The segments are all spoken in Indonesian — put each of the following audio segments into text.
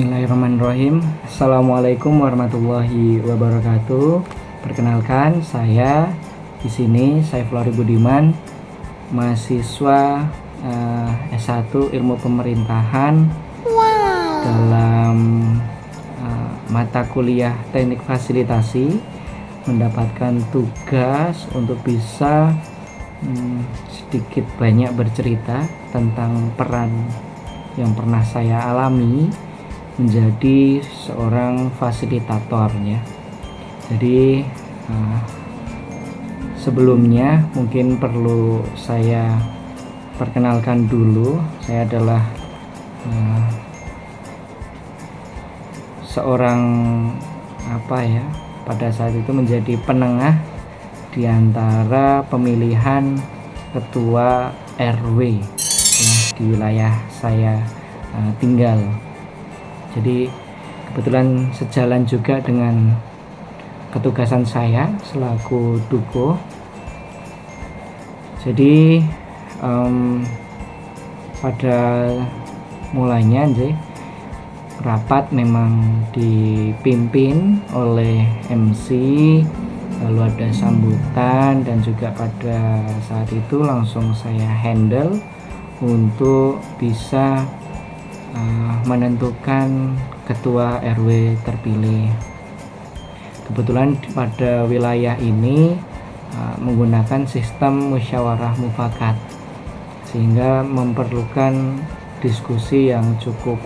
Bismillahirrahmanirrahim. Assalamualaikum warahmatullahi wabarakatuh. Perkenalkan, saya di sini Saifullah Budiman, mahasiswa S1 Ilmu Pemerintahan dalam mata kuliah Teknik Fasilitasi, mendapatkan tugas untuk bisa sedikit banyak bercerita tentang peran yang pernah saya alami menjadi seorang fasilitatornya. Jadi sebelumnya mungkin perlu saya perkenalkan dulu. Saya adalah seorang pada saat itu menjadi penengah di antara pemilihan ketua RW di wilayah saya tinggal. Jadi kebetulan sejalan juga dengan ketugasan saya selaku Duko. Jadi pada mulanya rapat memang dipimpin oleh MC, lalu ada sambutan, dan juga pada saat itu langsung saya handle untuk bisa menentukan ketua RW terpilih. Kebetulan pada wilayah ini menggunakan sistem musyawarah mufakat, sehingga memerlukan diskusi yang cukup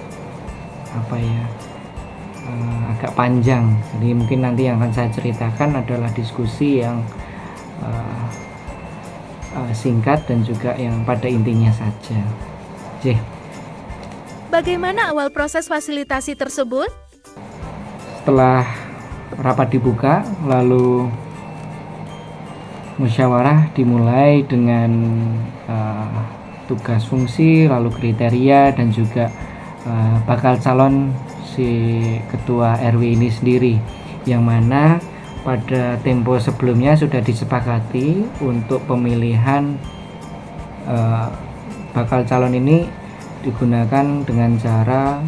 agak panjang. Jadi mungkin nanti yang akan saya ceritakan adalah diskusi yang singkat dan juga yang pada intinya saja. Bagaimana awal proses fasilitasi tersebut? Setelah rapat dibuka, lalu musyawarah dimulai dengan tugas fungsi, lalu kriteria, dan juga bakal calon si ketua RW ini sendiri, yang mana pada tempo sebelumnya sudah disepakati untuk pemilihan bakal calon ini digunakan dengan cara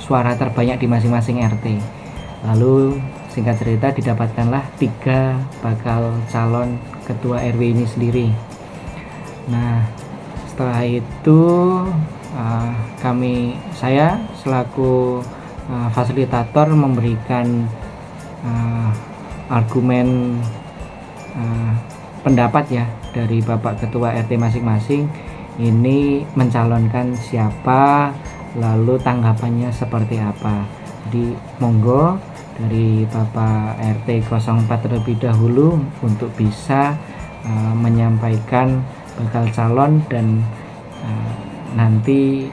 suara terbanyak di masing-masing RT. Lalu singkat cerita didapatkanlah 3 bakal calon ketua RW ini sendiri. Nah, setelah itu saya selaku fasilitator memberikan argumen pendapat ya dari Bapak Ketua RT masing-masing ini mencalonkan siapa, lalu tanggapannya seperti apa. Jadi monggo dari Bapak RT 04 terlebih dahulu untuk bisa menyampaikan bakal calon dan nanti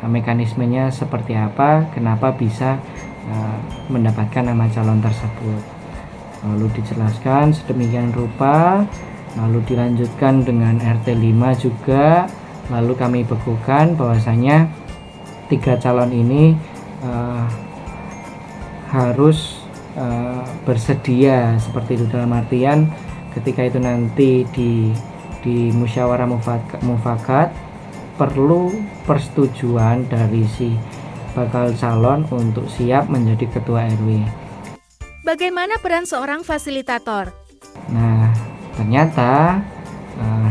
mekanismenya seperti apa, kenapa bisa mendapatkan nama calon tersebut. Lalu dijelaskan sedemikian rupa, lalu dilanjutkan dengan RT 5 juga. Lalu kami bekukan bahwasanya 3 calon ini harus bersedia seperti itu, dalam artian ketika itu nanti di musyawarah mufakat perlu persetujuan dari si bakal calon untuk siap menjadi ketua RW. Bagaimana peran seorang fasilitator? Nah, ternyata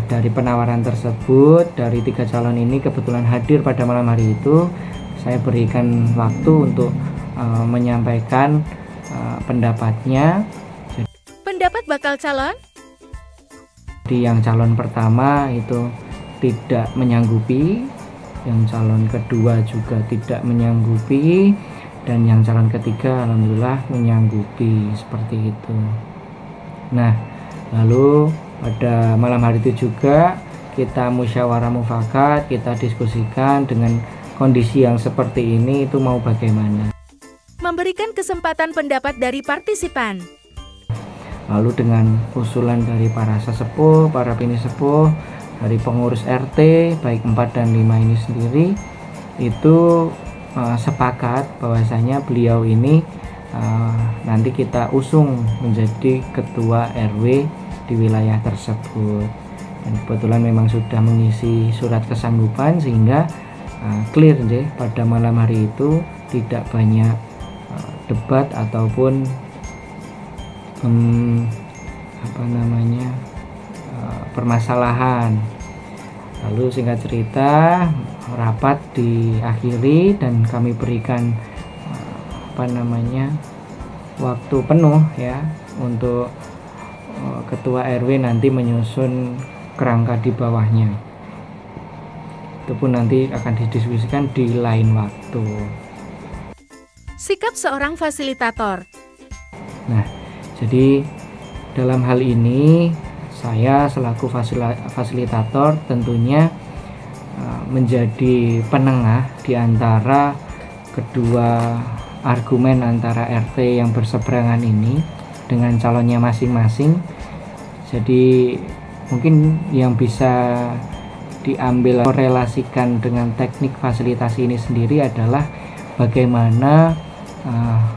dari penawaran tersebut, dari 3 calon ini kebetulan hadir pada malam hari itu, saya berikan waktu untuk menyampaikan pendapatnya. Pendapat bakal calon? Jadi yang calon pertama itu tidak menyanggupi, yang calon kedua juga tidak menyanggupi, dan yang calon ketiga alhamdulillah menyanggupi, seperti itu. Nah, lalu pada malam hari itu juga kita musyawarah mufakat, kita diskusikan dengan kondisi yang seperti ini itu mau bagaimana. Memberikan kesempatan pendapat dari partisipan. Lalu dengan usulan dari para sesepuh, para pinisepuh, dari pengurus RT baik 4 dan 5 ini sendiri, itu sepakat bahwasanya beliau ini nanti kita usung menjadi ketua RW di wilayah tersebut. Dan kebetulan memang sudah mengisi surat kesanggupan, sehingga clear nggih, pada malam hari itu tidak banyak debat ataupun permasalahan. Lalu singkat cerita, rapat diakhiri dan kami berikan waktu penuh ya untuk ketua RW nanti menyusun kerangka di bawahnya. Itu pun nanti akan didiskusikan di lain waktu. Sikap seorang fasilitator. Nah, jadi dalam hal ini saya selaku fasilitator tentunya menjadi penengah di antara kedua argumen antara RT yang berseberangan ini dengan calonnya masing-masing. Jadi mungkin yang bisa diambil korelasikan dengan teknik fasilitasi ini sendiri adalah bagaimana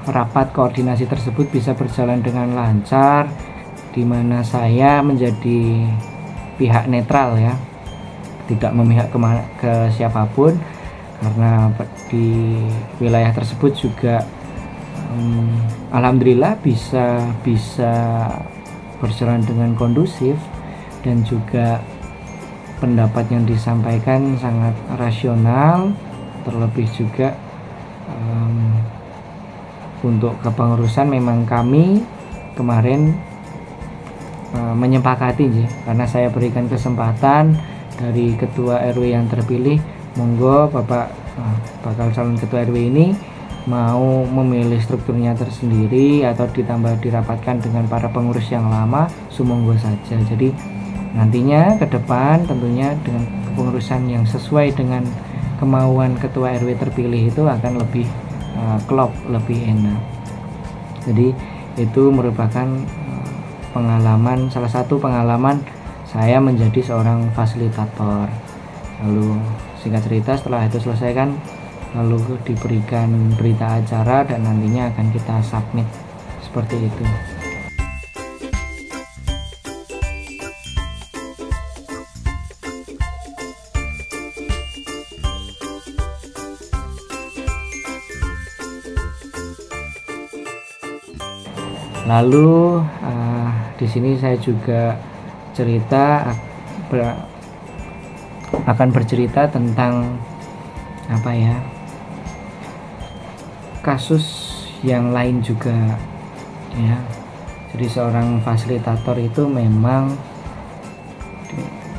rapat koordinasi tersebut bisa berjalan dengan lancar, di mana saya menjadi pihak netral ya, tidak memihak ke siapapun, karena di wilayah tersebut juga alhamdulillah bisa berjalan dengan kondusif, dan juga pendapat yang disampaikan sangat rasional. Terlebih juga untuk kepengurusan memang kami kemarin menyepakati karena saya berikan kesempatan dari ketua RW yang terpilih, monggo Bapak bakal calon ketua RW ini mau memilih strukturnya tersendiri atau ditambah dirapatkan dengan para pengurus yang lama, sumonggo saja. Jadi nantinya ke depan tentunya dengan kepengurusan yang sesuai dengan kemauan ketua RW terpilih itu akan lebih klop, lebih enak. Jadi itu merupakan salah satu pengalaman saya menjadi seorang fasilitator. Lalu singkat cerita setelah itu selesai kan, lalu diberikan berita acara dan nantinya akan kita submit seperti itu. Lalu di sini saya juga akan bercerita tentang kasus yang lain juga ya. Jadi seorang fasilitator itu memang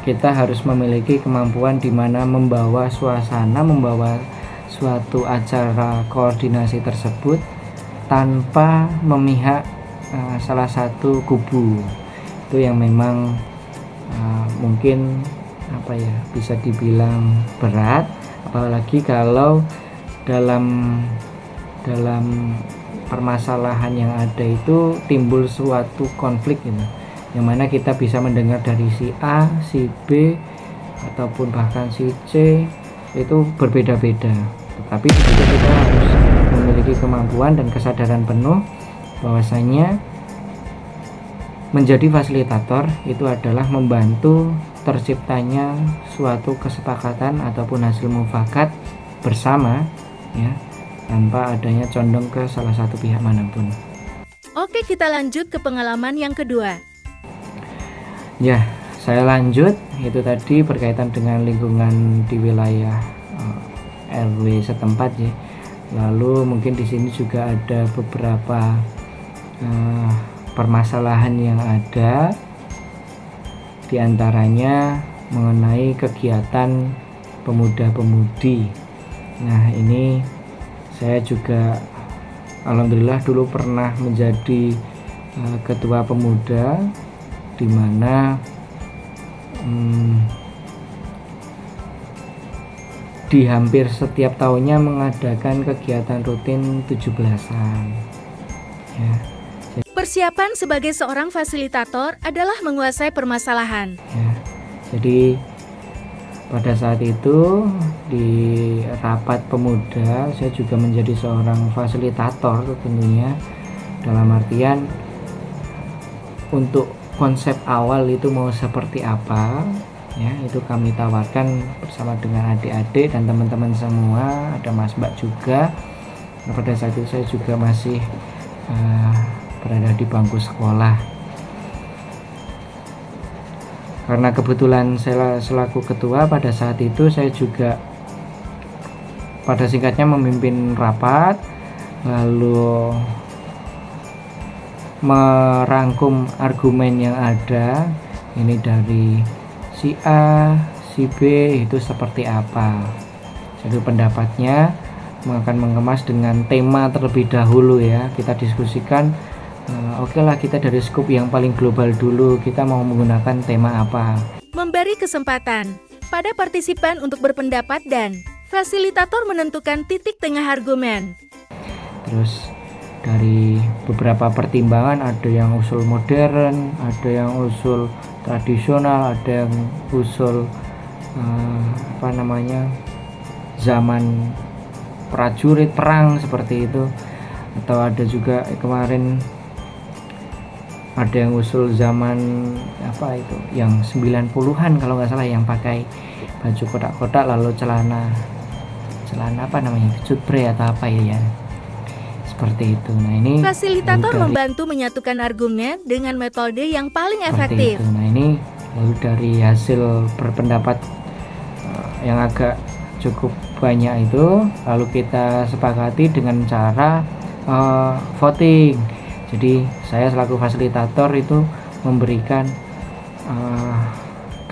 kita harus memiliki kemampuan di mana membawa suasana, membawa suatu acara koordinasi tersebut tanpa memihak salah satu kubu. Itu yang memang mungkin bisa dibilang berat, apalagi kalau dalam permasalahan yang ada itu timbul suatu konflik gitu, yang mana kita bisa mendengar dari si A, si B ataupun bahkan si C itu berbeda-beda. Tetapi juga kita harus memiliki kemampuan dan kesadaran penuh bahwasanya menjadi fasilitator itu adalah membantu terciptanya suatu kesepakatan ataupun hasil mufakat bersama ya, tanpa adanya condong ke salah satu pihak manapun. Oke, kita lanjut ke pengalaman yang kedua. Ya, saya lanjut, itu tadi berkaitan dengan lingkungan di wilayah RW setempat ya. Lalu mungkin di sini juga ada beberapa permasalahan yang ada, diantaranya mengenai kegiatan pemuda-pemudi. Nah, ini saya juga alhamdulillah dulu pernah menjadi ketua pemuda, di mana di hampir setiap tahunnya mengadakan kegiatan rutin 17-an ya. Persiapan sebagai seorang fasilitator adalah menguasai permasalahan Ya, jadi pada saat itu di rapat pemuda saya juga menjadi seorang fasilitator tentunya, dalam artian untuk konsep awal itu mau seperti apa, ya, itu kami tawarkan bersama dengan adik-adik dan teman-teman semua, ada Mas Mbak juga. Nah, pada saat itu saya juga masih berada di bangku sekolah. Karena kebetulan saya selaku ketua pada saat itu, saya juga pada singkatnya memimpin rapat, lalu merangkum argumen yang ada, ini dari si A, si B itu seperti apa. Jadi pendapatnya akan mengemas dengan tema terlebih dahulu ya, kita diskusikan. Oke lah, kita dari skup yang paling global dulu, kita mau menggunakan tema apa. Memberi kesempatan pada partisipan untuk berpendapat dan fasilitator menentukan titik tengah argumen. Terus dari beberapa pertimbangan, ada yang usul modern, ada yang usul tradisional, ada yang usul zaman prajurit perang seperti itu, atau ada juga kemarin ada yang usul zaman yang 90-an kalau nggak salah, yang pakai baju kotak-kotak lalu celana cutbre atau apa ya, seperti itu. Nah, ini fasilitator membantu menyatukan argumen dengan metode yang paling efektif. Nah, ini lalu dari hasil berpendapat yang agak cukup banyak itu, lalu kita sepakati dengan cara voting. Jadi saya selaku fasilitator itu memberikan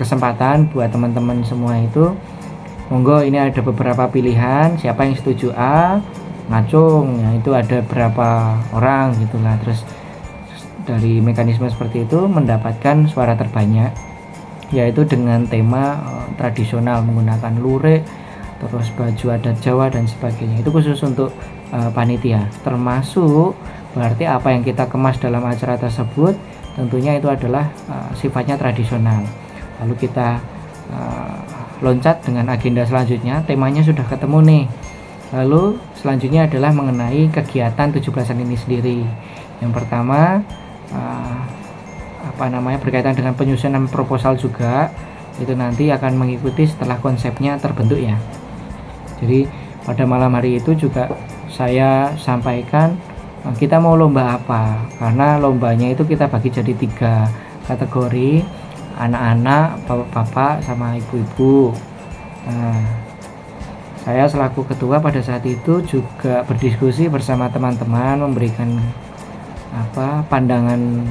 kesempatan buat teman-teman semua itu, monggo ini ada beberapa pilihan, siapa yang setuju A, ngacung, ya itu ada berapa orang gitulah. Terus dari mekanisme seperti itu mendapatkan suara terbanyak, yaitu dengan tema tradisional menggunakan lurik, terus baju adat Jawa dan sebagainya. Itu khusus untuk panitia, termasuk berarti apa yang kita kemas dalam acara tersebut tentunya itu adalah sifatnya tradisional. Lalu kita loncat dengan agenda selanjutnya, temanya sudah ketemu nih. Lalu selanjutnya adalah mengenai kegiatan 17-an ini sendiri. Yang pertama berkaitan dengan penyusunan proposal juga, itu nanti akan mengikuti setelah konsepnya terbentuk ya. Jadi pada malam hari itu juga saya sampaikan kita mau lomba apa, karena lombanya itu kita bagi jadi 3 kategori, anak-anak, bapak-bapak, sama ibu-ibu. Nah, saya selaku ketua pada saat itu juga berdiskusi bersama teman-teman, memberikan pandangan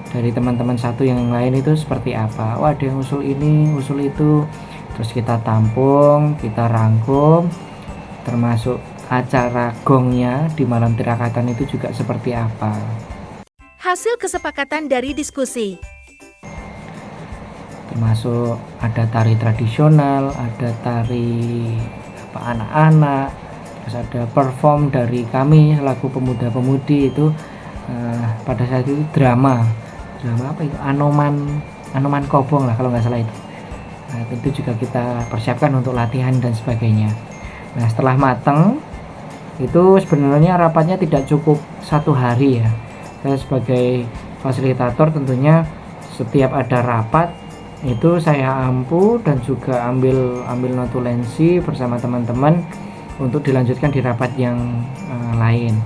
dari teman-teman satu yang lain itu seperti apa. Oh, ada yang usul ini, usul itu, terus kita tampung, kita rangkum, termasuk acara gongnya di malam tirakatan itu juga seperti apa. Hasil kesepakatan dari diskusi termasuk ada tari tradisional, ada tari anak-anak, terus ada perform dari kami selaku pemuda-pemudi itu pada saat itu drama apa itu, Anoman Kobong lah kalau nggak salah itu. Nah, itu juga kita persiapkan untuk latihan dan sebagainya. Nah, setelah matang itu sebenarnya rapatnya tidak cukup 1 hari ya. Saya sebagai fasilitator tentunya setiap ada rapat itu saya ampu dan juga ambil notulensi bersama teman-teman untuk dilanjutkan di rapat yang lain.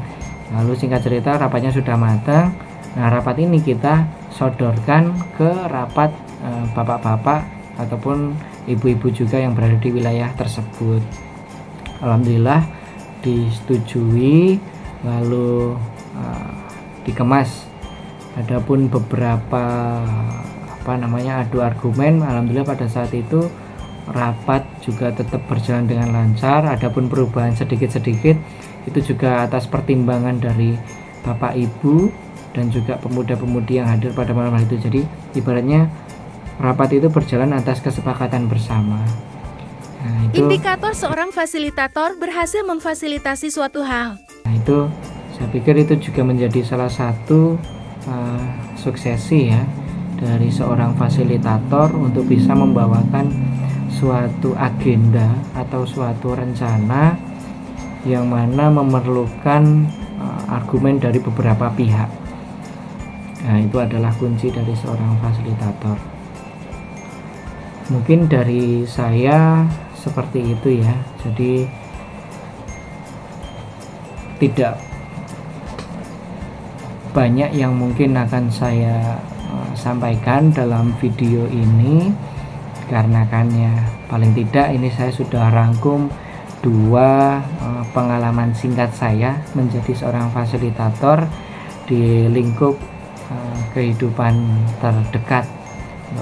Lalu singkat cerita rapatnya sudah matang. Nah, rapat ini kita sodorkan ke rapat bapak-bapak ataupun ibu-ibu juga yang berada di wilayah tersebut. Alhamdulillah disetujui, lalu dikemas. Adapun beberapa adu argumen, alhamdulillah pada saat itu rapat juga tetap berjalan dengan lancar. Adapun perubahan sedikit-sedikit itu juga atas pertimbangan dari Bapak Ibu dan juga pemuda-pemudi yang hadir pada malam hari itu. Jadi ibaratnya rapat itu berjalan atas kesepakatan bersama. Nah, itu indikator seorang fasilitator berhasil memfasilitasi suatu hal. Nah, itu saya pikir itu juga menjadi salah satu suksesi ya dari seorang fasilitator untuk bisa membawakan suatu agenda atau suatu rencana yang mana memerlukan argumen dari beberapa pihak. Nah, itu adalah kunci dari seorang fasilitator. Mungkin dari saya seperti itu ya. Jadi tidak banyak yang mungkin akan saya sampaikan dalam video ini, karena kan ya paling tidak ini saya sudah rangkum dua pengalaman singkat saya menjadi seorang fasilitator di lingkup kehidupan terdekat,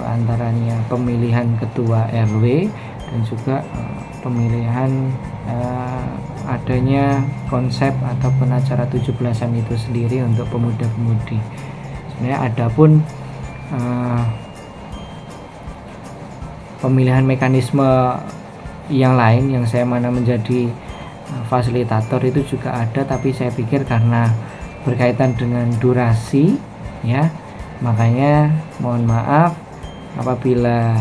antaranya pemilihan ketua RW dan juga pemilihan adanya konsep ataupun acara 17-an itu sendiri untuk pemuda-pemudi. Sebenarnya adapun pemilihan mekanisme yang lain yang saya mana menjadi fasilitator itu juga ada, tapi saya pikir karena berkaitan dengan durasi ya, makanya mohon maaf apabila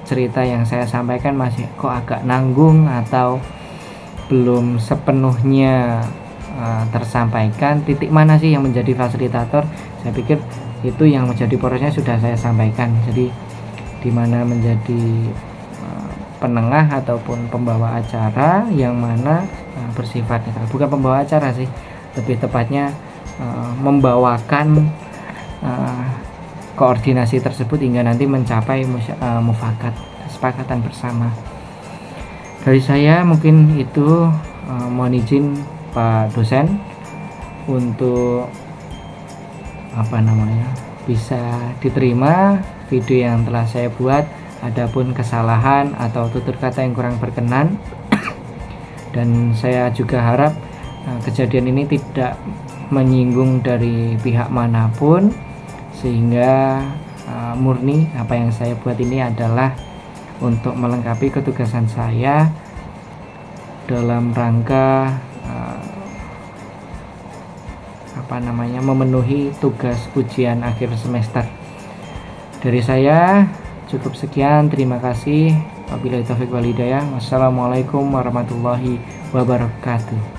cerita yang saya sampaikan masih kok agak nanggung atau belum sepenuhnya tersampaikan. Titik mana sih yang menjadi fasilitator? Saya pikir itu yang menjadi porosnya sudah saya sampaikan. Jadi di mana menjadi penengah ataupun pembawa acara yang mana bersifat netral. Bukan pembawa acara sih, lebih tepatnya membawakan koordinasi tersebut hingga nanti mencapai mufakat, kesepakatan bersama. Dari saya mungkin itu, mohon izin Pak dosen untuk bisa diterima video yang telah saya buat. Adapun kesalahan atau tutur kata yang kurang berkenan dan saya juga harap kejadian ini tidak menyinggung dari pihak manapun, sehingga murni apa yang saya buat ini adalah untuk melengkapi ketugasan saya dalam rangka memenuhi tugas ujian akhir semester. Dari saya cukup sekian, terima kasih. Wabillahi taufiq wal hidayah. Wassalamualaikum warahmatullahi wabarakatuh.